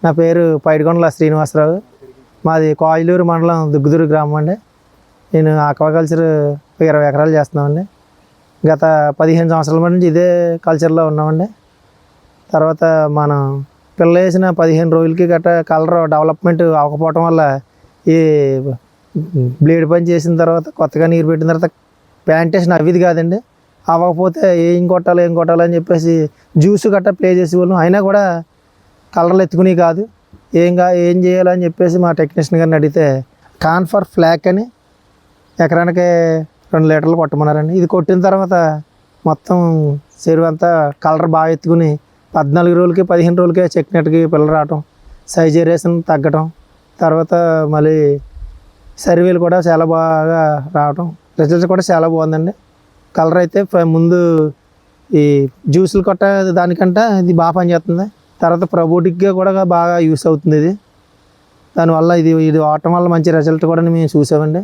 నా పేరు పైడికొండల శ్రీనివాసరావు. మాది కోయిలూరు మండలం దుగ్గుదూరు గ్రామం అండి. నేను ఆక్వాకల్చర్ 20 ఎకరాలు చేస్తున్నామండి. గత 15 సంవత్సరాల నుంచి ఇదే కల్చర్లో ఉన్నామండి. తర్వాత మనం పిల్ల వేసిన 15 రోజులకి గట్రా కలర్ డెవలప్మెంట్ అవ్వకపోవటం వల్ల ఈ బ్లేడ్ పని చేసిన తర్వాత కొత్తగా నీరు పెట్టిన తర్వాత ప్లాంటేషన్ అవిది కాదండి. అవ్వకపోతే ఏం కొట్టాలి అని చెప్పేసి జ్యూస్ గట్రా ప్లే చేసేవాళ్ళం. అయినా కూడా కలర్లు ఎత్తుకుని కాదు. ఏం చేయాలని చెప్పేసి మా టెక్నీషియన్ గారిని అడిగితే కాన్ఫర్ ఫ్లాక్ అని ఎకరానికి 2 లీటర్లు కొట్టమన్నారండి. ఇది కొట్టిన తర్వాత మొత్తం చెరువు అంతా కలర్ బాగా ఎత్తుకుని 14 రోజులకి 15 రోజులకే చెక్కినట్టుకి పిల్లలు రావటం, సైజరేషన్ తగ్గటం, తర్వాత మళ్ళీ సర్వేలు కూడా చాలా బాగా రావటం, రిజల్ట్స్ కూడా చాలా బాగుందండి. కలర్ అయితే ముందు ఈ జ్యూసులు కొట్ట దానికంటే ఇది బాగా పనిచేస్తుంది. తర్వాత probiotic కూడా బాగా యూస్ అవుతుంది ఇది. దానివల్ల ఇది వాడటం వల్ల మంచి రిజల్ట్ కూడా మేము చూసామండి.